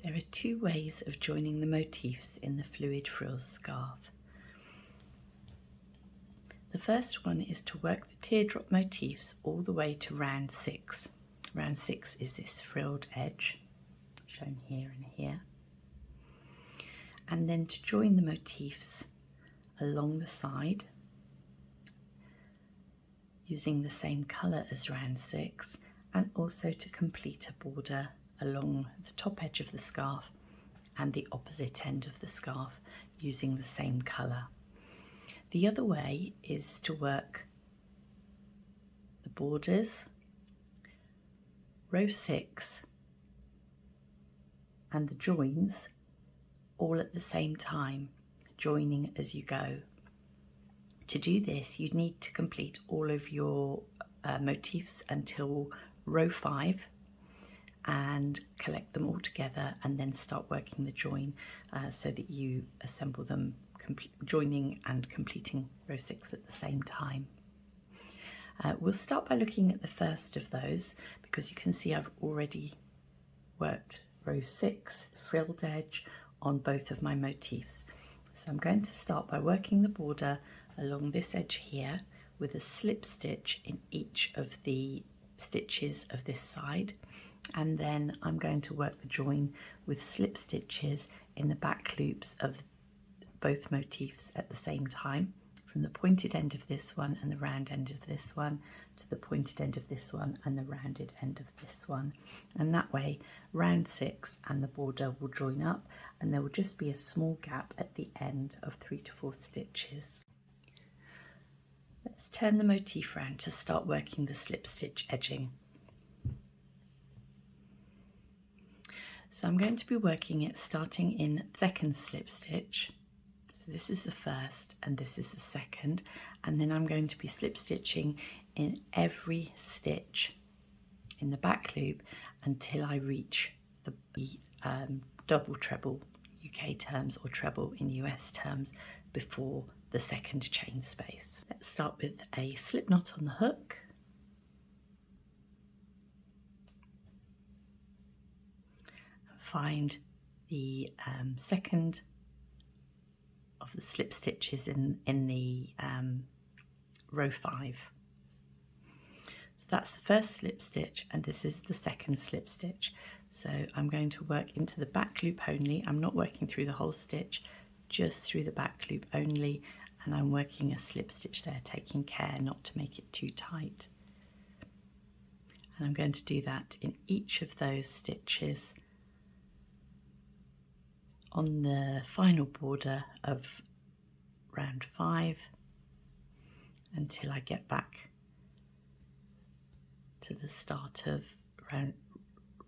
There are two ways of joining the motifs in the Fluid Frills Scarf. The first one is to work the teardrop motifs all the way to round 6. Round 6 is this frilled edge, shown here and here. And then to join the motifs along the side, using the same colour as round 6, and also to complete a border along the top edge of the scarf and the opposite end of the scarf using the same colour. The other way is to work the borders, row 6 and the joins all at the same time, joining as you go. To do this, you need to complete all of your motifs until row 5 and collect them all together, and then start working the join so that you assemble them, joining and completing row 6 at the same time. We'll start by looking at the first of those, because you can see I've already worked row 6, the frilled edge, on both of my motifs. So I'm going to start by working the border along this edge here with a slip stitch in each of the stitches of this side, and then I'm going to work the join with slip stitches in the back loops of both motifs at the same time, from the pointed end of this one and the round end of this one to the pointed end of this one and the rounded end of this one. And that way round 6 and the border will join up, and there will just be a small gap at the end of 3 to 4 stitches. Let's turn the motif round to start working the slip stitch edging. So I'm going to be working it starting in second slip stitch. So this is the first and this is the second, and then I'm going to be slip stitching in every stitch in the back loop until I reach the double treble UK terms, or treble in US terms, before the second chain space. Let's start with a slip knot on the hook. Find the second of the slip stitches in the row 5. So that's the first slip stitch, and this is the second slip stitch. So I'm going to work into the back loop only. I'm not working through the whole stitch, just through the back loop only, and I'm working a slip stitch there, taking care not to make it too tight. And I'm going to do that in each of those stitches on the final border of round 5 until I get back to the start of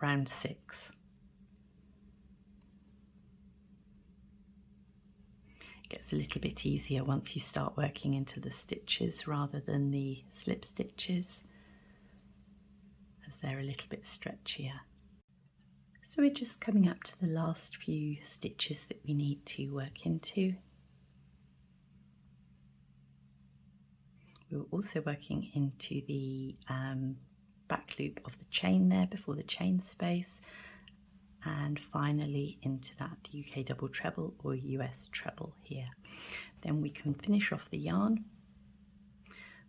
round 6. It gets a little bit easier once you start working into the stitches rather than the slip stitches, as they're a little bit stretchier. So we're just coming up to the last few stitches that we need to work into. We're also working into the back loop of the chain there before the chain space, and finally into that UK double treble or US treble here. Then we can finish off the yarn,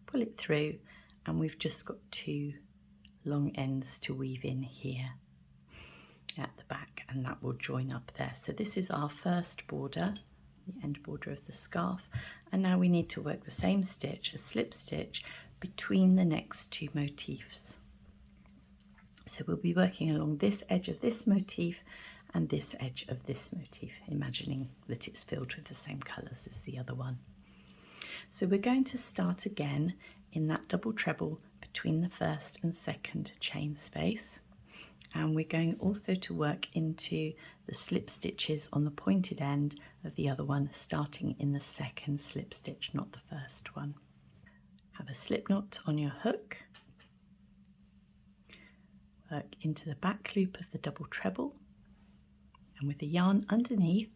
pull it through, and we've just got 2 long ends to weave in here at the back, and that will join up there. So this is our first border, the end border of the scarf, and now we need to work the same stitch, a slip stitch, between the next 2 motifs. So we'll be working along this edge of this motif and this edge of this motif, imagining that it's filled with the same colours as the other one. So we're going to start again in that double treble between the first and second chain space, and we're going also to work into the slip stitches on the pointed end of the other one, starting in the second slip stitch, not the first one. Have a slip knot on your hook, work into the back loop of the double treble, and with the yarn underneath,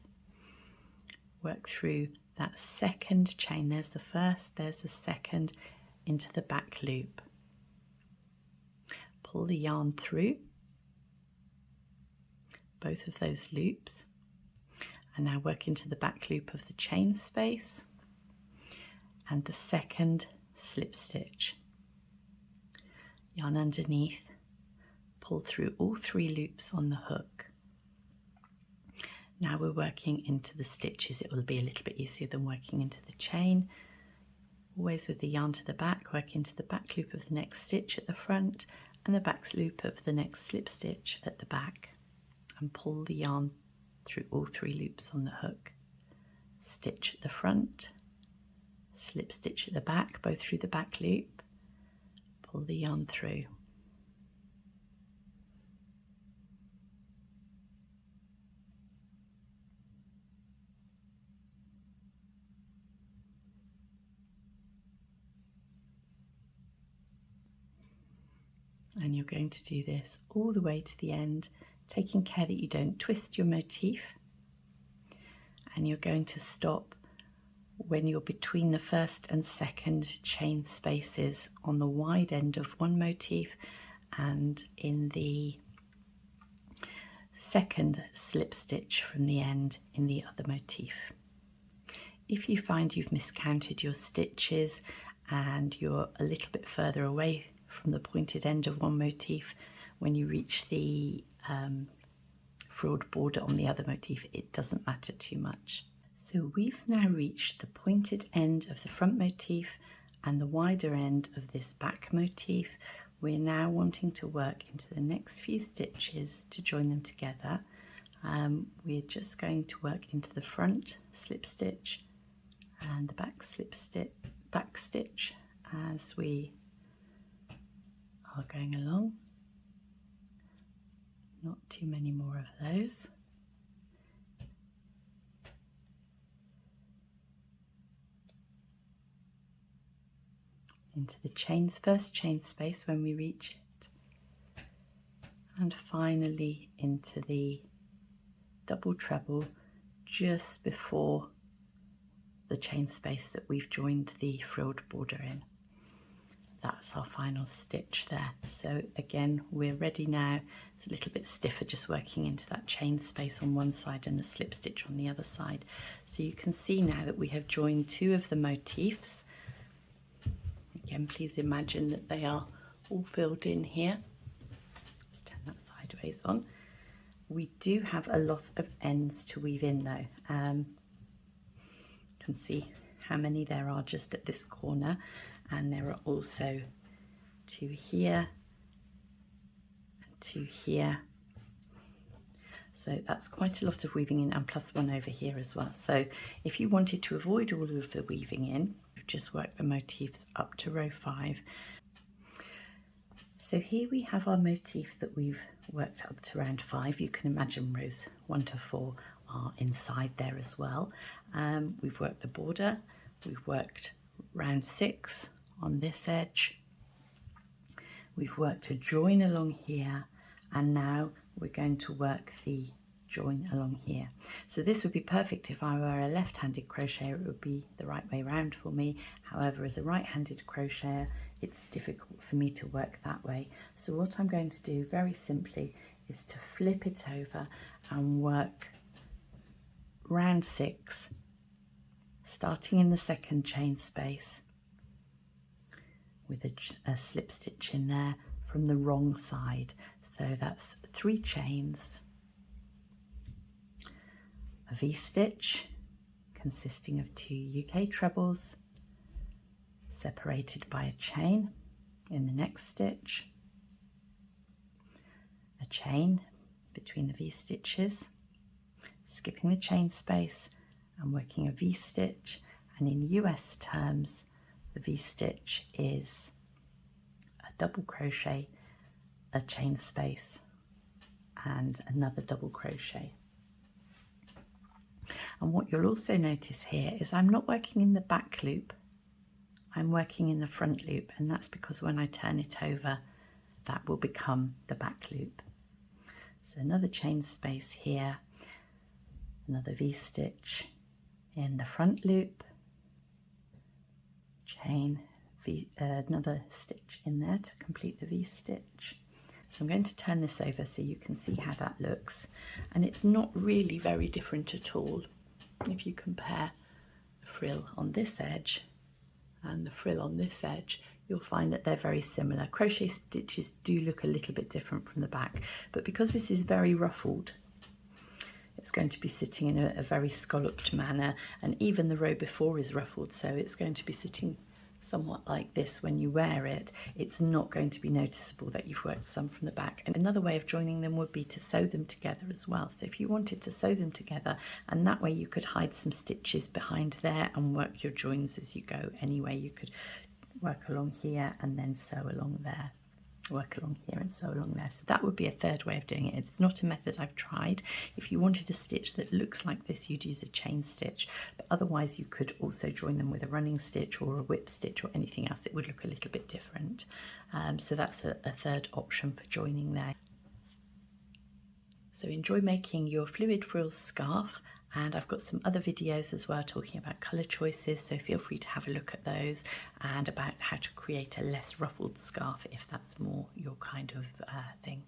work through that second chain. There's the first, there's the second, into the back loop. Pull the yarn through, both of those loops, and now work into the back loop of the chain space and the second slip stitch. Yarn underneath, pull through all 3 loops on the hook. Now we're working into the stitches. It will be a little bit easier than working into the chain. Always with the yarn to the back, work into the back loop of the next stitch at the front and the back loop of the next slip stitch at the back, and pull the yarn through all 3 loops on the hook. Stitch at the front, slip stitch at the back, both through the back loop, pull the yarn through. And you're going to do this all the way to the end, taking care that you don't twist your motif. And you're going to stop when you're between the first and second chain spaces on the wide end of one motif and in the second slip stitch from the end in the other motif. If you find you've miscounted your stitches and you're a little bit further away from the pointed end of one motif, when you reach the frilled border on the other motif, it doesn't matter too much. So we've now reached the pointed end of the front motif and the wider end of this back motif. We're now wanting to work into the next few stitches to join them together. We're just going to work into the front slip stitch and the back back stitch as we are going along. Not too many more of those. Into the first chain space when we reach it, and finally into the double treble just before the chain space that we've joined the frilled border in. That's our final stitch there. So again, we're ready now. It's a little bit stiffer just working into that chain space on one side and the slip stitch on the other side. So you can see now that we have joined 2 of the motifs. Again, please imagine that they are all filled in here. Let's turn that sideways on. We do have a lot of ends to weave in though. You can see how many there are just at this corner, and there are also 2 here and 2 here. So that's quite a lot of weaving in, and plus 1 over here as well. So if you wanted to avoid all of the weaving in, just work the motifs up to row 5. So here we have our motif that we've worked up to round 5. You can imagine rows 1 to 4 are inside there as well. We've worked the border, we've worked round 6 on this edge, we've worked a join along here, and now we're going to work the join along here. So this would be perfect if I were a left-handed crocheter. It would be the right way round for me. However, as a right-handed crocheter, it's difficult for me to work that way. So what I'm going to do very simply is to flip it over and work round 6, starting in the second chain space with a slip stitch in there from the wrong side. So that's 3 chains, a V-stitch consisting of 2 UK trebles separated by a chain in the next stitch, a chain between the V-stitches, skipping the chain space and working a V-stitch, and in US terms the V-stitch is a double crochet, a chain space and another double crochet. And what you'll also notice here is I'm not working in the back loop, I'm working in the front loop, and that's because when I turn it over that will become the back loop. So another chain space here, another V-stitch in the front loop, chain, another stitch in there to complete the V-stitch, So I'm going to turn this over so you can see how that looks, and it's not really very different at all. If you compare the frill on this edge and the frill on this edge, you'll find that they're very similar. Crochet stitches do look a little bit different from the back, but because this is very ruffled, it's going to be sitting in a very scalloped manner, and even the row before is ruffled, so it's going to be sitting somewhat like this when you wear it. It's not going to be noticeable that you've worked some from the back. And another way of joining them would be to sew them together as well. So if you wanted to sew them together, and that way you could hide some stitches behind there and work your joins as you go anyway. You could work along here and then sew along there. Work along here and sew along there. So that would be a third way of doing it. It's not a method I've tried. If you wanted a stitch that looks like this, you'd use a chain stitch, but otherwise you could also join them with a running stitch or a whip stitch or anything else. It would look a little bit different. So that's a third option for joining there. So enjoy making your Fluid Frills Scarf, and I've got some other videos as well talking about colour choices, so feel free to have a look at those, and about how to create a less ruffled scarf if that's more your kind of thing.